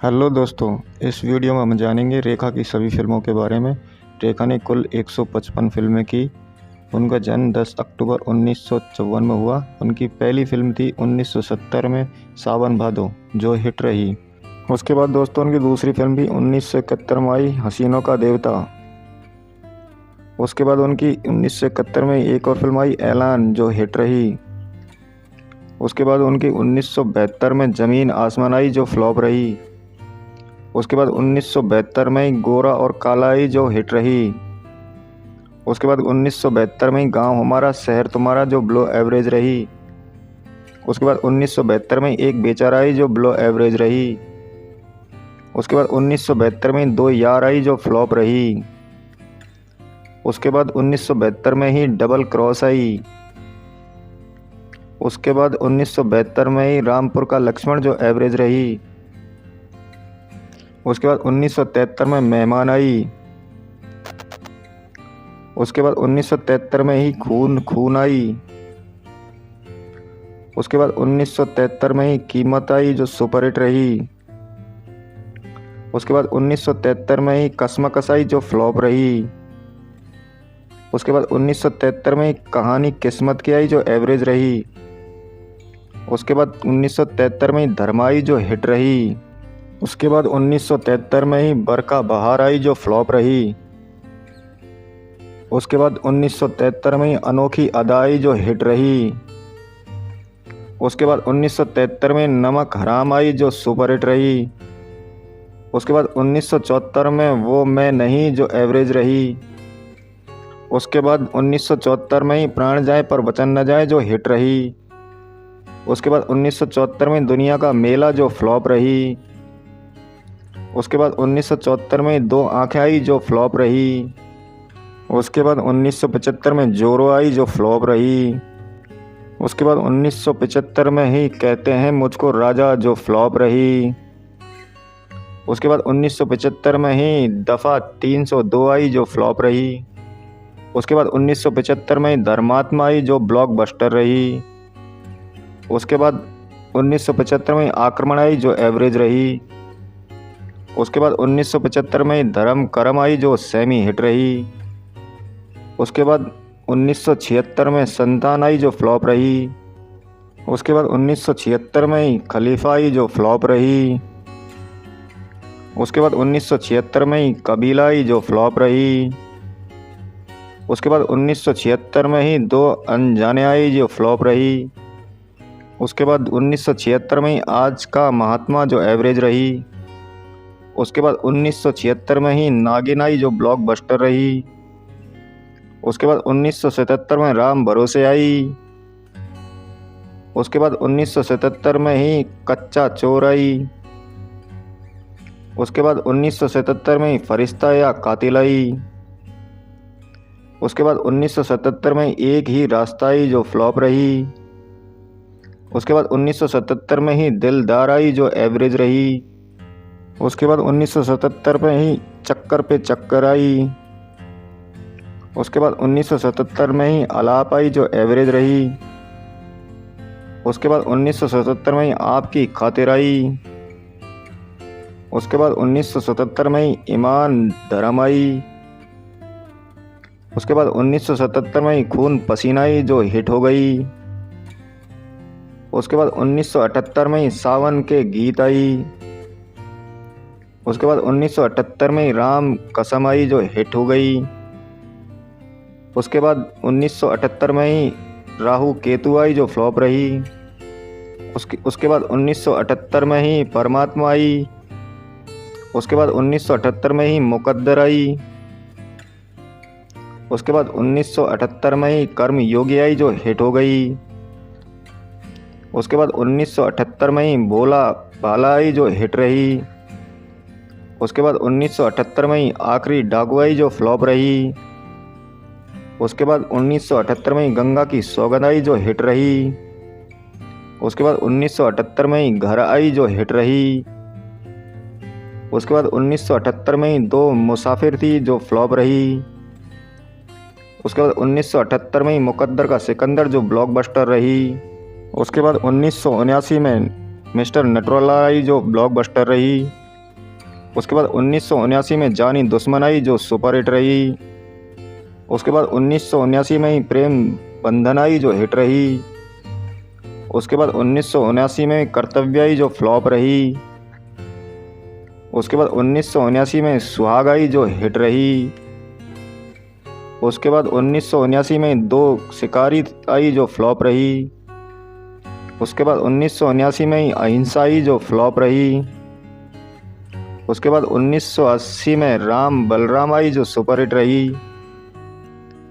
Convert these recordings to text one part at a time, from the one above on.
Hello दोस्तों, इस video में हम जानेंगे रेखा की सभी फिल्मों के बारे में। रेखा ने कुल 155 फिल्में की। उनका जन्म 10 अक्टूबर 1954 में हुआ। उनकी पहली फिल्म थी 1970 में सावन भादो, जो हिट रही। उसके बाद दोस्तों उनकी दूसरी फिल्म भी 1971 में आई, हसीनों का देवता। उसके बाद उनकी 1971 में एक और फिल्म आई, ऐलान, जो हिट रही। उसके बाद उनकी 1972 में ज़मीन आसमान आई, जो फ्लॉप रही। उसके बाद 1972 में गोरा और काला आई, जो हिट रही। उसके बाद 1972 में गांव हमारा शहर तुम्हारा, जो बिलो एवरेज रही। उसके बाद 1972 में एक बेचारा आई, जो बिलो एवरेज रही। उसके बाद 1972 में दो यार आई, जो फ्लॉप रही। उसके बाद 1972 में ही डबल क्रॉस आई। उसके बाद 1972 में ही रामपुर का लक्ष्मण, जो एवरेज रही। उसके बाद 1973 में मेहमान आई। उसके बाद 1973 में ही खून खून आई। उसके बाद 1973 में ही कीमत आई, जो सुपरहिट रही। उसके बाद 1973 में ही कसमकस आई, जो फ्लॉप रही। उसके बाद 1973 में ही कहानी किस्मत की आई, जो एवरेज रही। उसके बाद 1973 में ही धर्मा आई, जो हिट रही। उसके बाद 1973 में ही बरखा बहार आई, जो फ्लॉप रही। उसके बाद 1973 में ही अनोखी अदा आई, जो हिट रही। उसके बाद 1973 में नमक हराम आई, जो सुपरहिट रही। उसके बाद 1974 में वो मैं नहीं, जो एवरेज रही। उसके बाद 1974 में ही प्राण जाए पर वचन न जाए, जो हिट रही। उसके बाद 1974 में दुनिया का मेला, जो फ्लॉप रही। उसके बाद 1974 में दो आंखें आई, जो फ्लॉप रही। उसके बाद 1975 में जोरो आई, जो फ्लॉप रही। उसके बाद 1975 में ही कहते हैं मुझको राजा, जो फ्लॉप रही। उसके बाद 1975 में ही दफ़ा 302 आई, जो फ्लॉप रही। उसके बाद 1975 में ही धर्मात्मा आई, जो ब्लॉकबस्टर रही। उसके बाद 1975 में आक्रमण आई, जो एवरेज रही। उसके बाद 1975 में धर्म करम आई, जो सेमी हिट रही। उसके बाद 1976 में संतान आई, जो फ्लॉप रही। उसके बाद 1976 में खलीफा आई, जो फ्लॉप रही। उसके बाद 1976 में कबीला आई, जो फ्लॉप रही। उसके बाद 1976 में ही दो अनजाने आई, जो फ्लॉप रही। उसके बाद 1976 में आज का महात्मा, जो एवरेज रही। उसके बाद 1976 में ही नागिन आई, जो ब्लॉकबस्टर रही। उसके बाद 1977 में राम भरोसे आई। उसके बाद 1977 में ही कच्चा चोर आई। उसके बाद 1977 में ही फरिश्ता या कातिल आई। उसके बाद 1977 में एक ही रास्ता आई, जो फ्लॉप रही। उसके बाद 1977 में ही दिलदार आई, जो एवरेज रही। उसके बाद 1977 में ही चक्कर पे चक्कर आई। उसके बाद 1977 में ही आलाप आई, जो एवरेज रही। उसके बाद 1977 में ही आपकी खातिर आई। उसके बाद 1977 में ही ईमान धर्म आई। उसके बाद 1977 में ही खून पसीना आई, जो हिट हो गई। उसके बाद 1978 में ही सावन के गीत आई। उसके बाद 1978 में ही राम कसम आई, जो हिट हो गई। उसके बाद 1978 में ही राहु केतु आई, जो फ्लॉप रही। उसके बाद 1978 में ही परमात्मा आई। उसके बाद 1978 में ही मुकद्दर आई। उसके बाद 1978 में ही कर्म योगी आई, जो हिट हो गई। उसके बाद 1978 में ही भोला भाला आई, जो हिट रही। उसके बाद 1978 में ही आखिरी डाकू आई, जो फ्लॉप रही। उसके बाद 1978 में ही गंगा की सौगंध आई, जो हिट रही। उसके बाद 1978 में ही घर आई, जो हिट रही। उसके बाद 1978 में ही दो मुसाफिर थी, जो फ्लॉप रही। उसके बाद 1978 में ही मुकद्दर का सिकंदर, जो ब्लॉकबस्टर रही। उसके बाद 1979 में मिस्टर नटवरलाल आई, जो ब्लॉकबस्टर रही। उसके बाद 1979 में जानी दुश्मन आई जो सुपर हिट रही। उसके बाद 1979 में ही प्रेम बंधन आई जो हिट रही। उसके बाद 1979 में कर्तव्य आई जो फ्लॉप रही। उसके बाद 1979 में सुहाग आई जो हिट रही। उसके बाद 1979 में दो शिकारी आई जो फ्लॉप रही। उसके बाद 1979 में ही अहिंसा आई जो फ्लॉप रही। उसके बाद 1980 में राम बलराम आई जो सुपर हिट रही।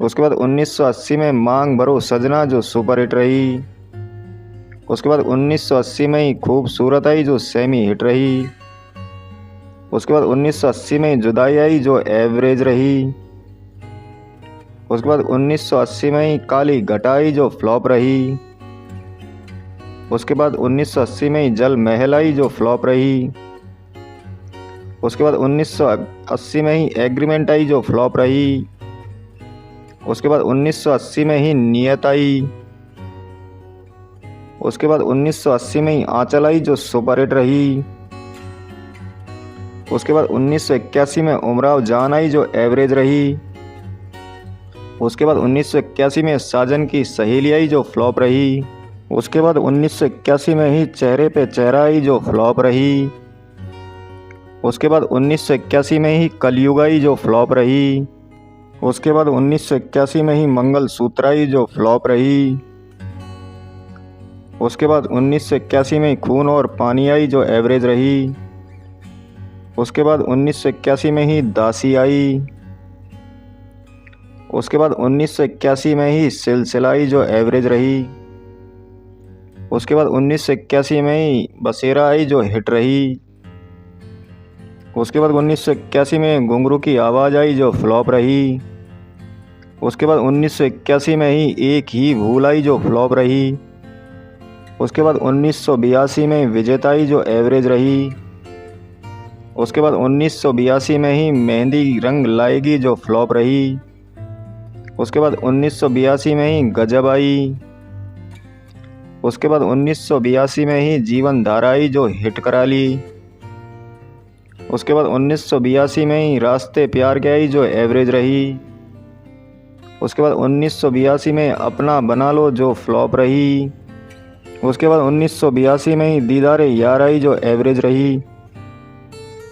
उसके बाद 1980 में मांग भरो सजना जो सुपर हिट रही। उसके बाद 1980 में ही खूबसूरत आई जो सेमी हिट रही। उसके बाद 1980 में जुदाई आई जो एवरेज रही। उसके बाद 1980 में ही काली घटा आई जो फ्लॉप रही। उसके बाद 1980 में ही जल महल आई जो फ्लॉप रही। उसके बाद 1980 में ही एग्रीमेंट आई जो फ्लॉप रही। उसके बाद 1980 में ही नियत आई। उसके बाद 1980 में ही आंचल आई जो सुपर हिट रही। उसके बाद 1981 में उमराव जान आई जो एवरेज रही। उसके बाद 1981 में साजन की सहेली आई जो फ्लॉप रही। उसके बाद 1981 में ही चेहरे पे चेहरा आई जो फ्लॉप रही। उसके बाद 1981 में ही कलयुग आई जो फ्लॉप रही। उसके बाद 1981 में ही मंगल सूत्र आई जो फ्लॉप रही। उसके बाद 1981 में खून और पानी आई जो एवरेज रही। उसके बाद 1981 में ही दासी आई। उसके बाद 1981 में ही सिलसिला आई जो एवरेज रही। उसके बाद 1981 में ही बसेरा आई जो हिट रही। उसके बाद 1981 में घुंघरू की आवाज़ आई जो फ्लॉप रही। उसके बाद 1981 में ही एक ही भूल आई जो फ्लॉप रही। उसके बाद 1982 में विजेता आई जो एवरेज रही। उसके बाद 1982 में ही मेहंदी रंग लाएगी जो फ्लॉप रही। उसके बाद 1982 में ही गजब आई। उसके बाद 1982 में ही जीवन धारा आई जो हिट करा ली। उसके बाद 1982 में ही रास्ते प्यार के आई जो एवरेज रही। उसके बाद 1982 में अपना बना लो जो फ्लॉप रही। उसके बाद 1982 में ही दीदारे यार आई जो एवरेज रही।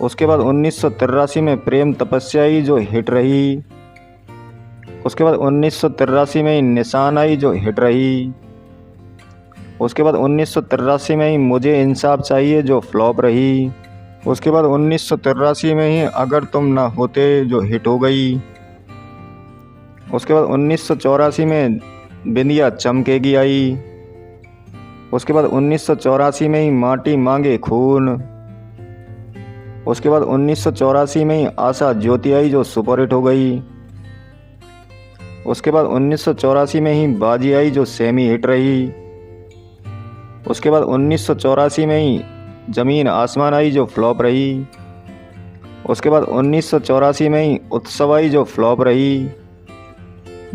उसके बाद 1983 में प्रेम तपस्या आई जो हिट रही। उसके बाद 1983 में ही निशान आई जो हिट रही। उसके बाद 1983 में ही मुझे इंसाफ चाहिए जो फ्लॉप रही। उसके बाद 1983 में ही अगर तुम ना होते जो हिट हो गई। उसके बाद 1984 में बिंदिया चमकेगी आई। उसके बाद 1984 में ही माटी मांगे खून। उसके बाद 1984 में ही आशा ज्योति आई जो सुपर हिट हो गई। उसके बाद 1984 में ही बाजी आई जो सेमी हिट रही। उसके बाद 1984 में ही ज़मीन आसमान आई जो फ्लॉप रही। उसके बाद 1984 में ही उत्सव आई जो फ्लॉप रही।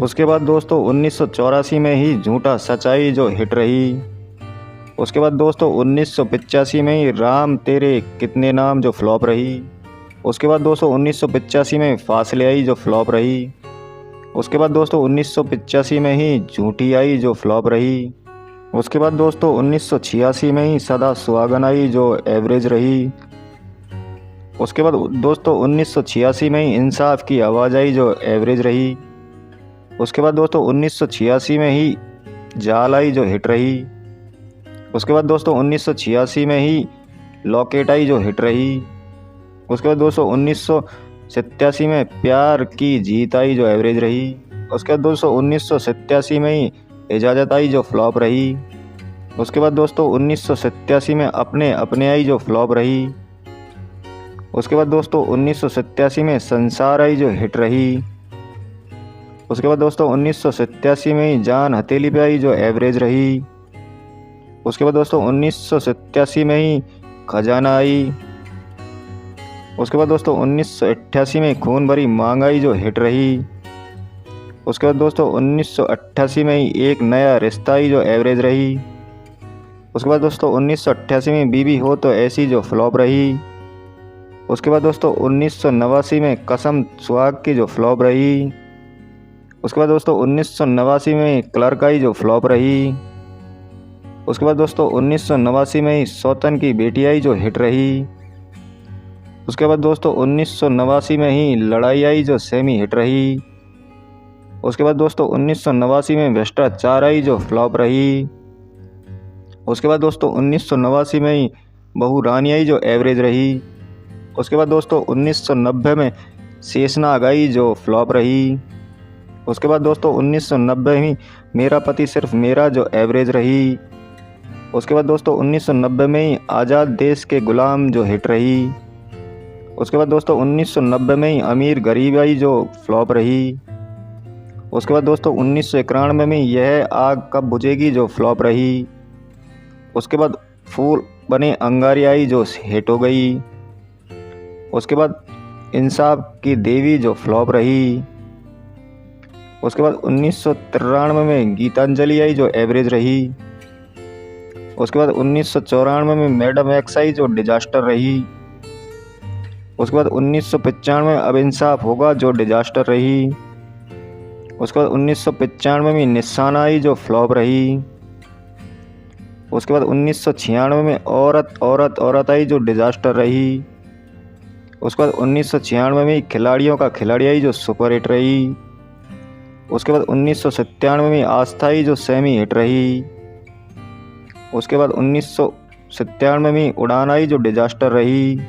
उसके बाद दोस्तों 1984 में ही झूठा सच आई जो हिट रही। उसके बाद दोस्तों 1985 में ही राम तेरे कितने नाम जो फ्लॉप रही। उसके बाद दोस्तों 1985 में फासले आई जो फ्लॉप रही। उसके बाद दोस्तों 1985 में ही झूठी आई जो फ्लॉप रही। उसके बाद दोस्तों 1986 में ही सदा सुहागन आई जो एवरेज रही। उसके बाद दोस्तों 1986 में ही इंसाफ की आवाज़ आई जो एवरेज रही। उसके बाद दोस्तों 1986 में ही जाल आई जो हिट रही। उसके बाद दोस्तों 1986 में ही लॉकेट आई जो हिट रही। उसके बाद दोस्तों 1987 में प्यार की जीत आई जो एवरेज रही। उसके बाद दोस्तों 1987 में ही इजाज़त आई जो फ्लॉप रही। उसके बाद दोस्तों 1987 में अपने अपने आई जो फ्लॉप रही। उसके बाद दोस्तों 1987 में संसार आई जो हिट रही। उसके बाद दोस्तों 1987 में ही जान हथेली पे आई जो एवरेज रही। उसके बाद दोस्तों 1987 में ही खजाना आई। उसके बाद दोस्तों 1988 में खून भरी मांग आई जो हिट रही। उसके बाद दोस्तों 1988 में ही एक नया रिश्ता आई जो एवरेज रही। उसके बाद दोस्तों 1988 में बीबी हो तो ऐसी जो फ्लॉप रही। उसके बाद दोस्तों 1989 में कसम सुहाग की जो फ्लॉप रही। उसके बाद दोस्तों 1989 में क्लर्क आई जो फ्लॉप रही। उसके बाद दोस्तों 1989 में ही सौतन की बेटी आई जो हिट रही। उसके बाद दोस्तों 1989 में ही लड़ाई आई जो सेमी हिट रही। उसके बाद दोस्तों 1989 में भ्रष्टाचार आई जो फ्लॉप रही। उसके बाद दोस्तों 1989 में ही बहू रानी आई जो एवरेज रही। उसके बाद दोस्तों 1990 में शेषनाग आई जो फ्लॉप रही। उसके बाद दोस्तों 1990 में मेरा पति सिर्फ मेरा जो एवरेज रही। उसके बाद दोस्तों 1990 में ही आज़ाद देश के गुलाम जो हिट रही। उसके बाद दोस्तों 1990 में ही अमीर गरीब आई जो फ्लॉप रही। उसके बाद दोस्तों 1991 में यह आग कब बुझेगी जो फ्लॉप रही। उसके बाद फूल बने अंगारी आई जो हिट हो गई। उसके बाद इंसाफ की देवी जो फ्लॉप रही। उसके बाद 1993 में गीतांजलि आई जो एवरेज रही। उसके बाद 1994 में मैडम एक्स आई जो डिजास्टर रही। उसके बाद 1995 में अब इंसाफ होगा जो डिजास्टर रही। उसके बाद 1995 में निशाना आई जो फ्लॉप रही। उसके बाद 1996 में औरत औरत औरत आई जो डिजास्टर रही। उसके बाद 1996 में खिलाड़ियों का खिलाड़ी आई जो सुपर हिट रही। उसके बाद 1997 में आस्था आई जो सेमी हिट रही। उसके बाद 1997 में उड़ान आई जो डिजास्टर रही।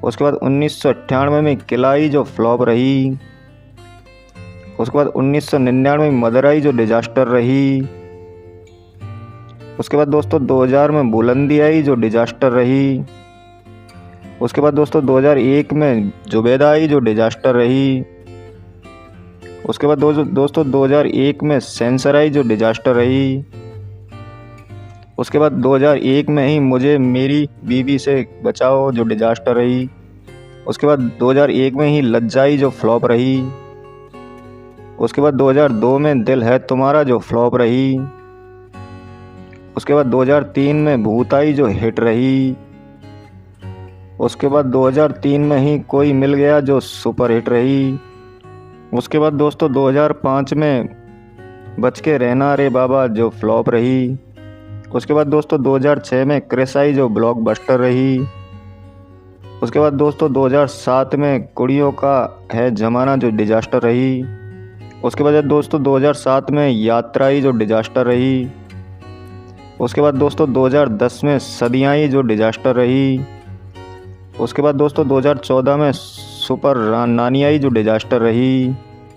उसके बाद 1998 में किला आई जो फ्लॉप रही। उसके बाद 1999 में मदर आई जो डिजास्टर रही। उसके बाद दोस्तों 2000 में बुलंदी आई जो डिजास्टर रही। उसके बाद दोस्तों 2001 में जुबैदा आई जो डिजास्टर रही। उसके बाद दोस्तों 2001 में सेंसर आई जो डिजास्टर रही। उसके बाद 2001 में ही मुझे मेरी बीवी से बचाओ जो डिजास्टर रही। उसके बाद 2001 में ही लज्जाई जो फ्लॉप रही। उसके बाद 2002 में दिल है तुम्हारा जो फ्लॉप रही। उसके बाद 2003 में भूत आई जो हिट रही। उसके बाद 2003 में ही कोई मिल गया जो सुपर हिट रही। उसके बाद दोस्तों 2005 में बच के रहना रे बाबा जो फ्लॉप रही। उसके बाद दोस्तों 2006 में क्रिस आई जो ब्लॉकबस्टर रही। उसके बाद दोस्तों 2007 में कुड़ियों का है ज़माना जो डिजास्टर रही। उसके बाद दोस्तों 2007 में यात्रा आई जो डिजास्टर रही। उसके बाद दोस्तों 2010 में सदियाँ आई जो डिजास्टर रही। उसके बाद दोस्तों 2014 में सुपर नानी आई जो डिजास्टर रही।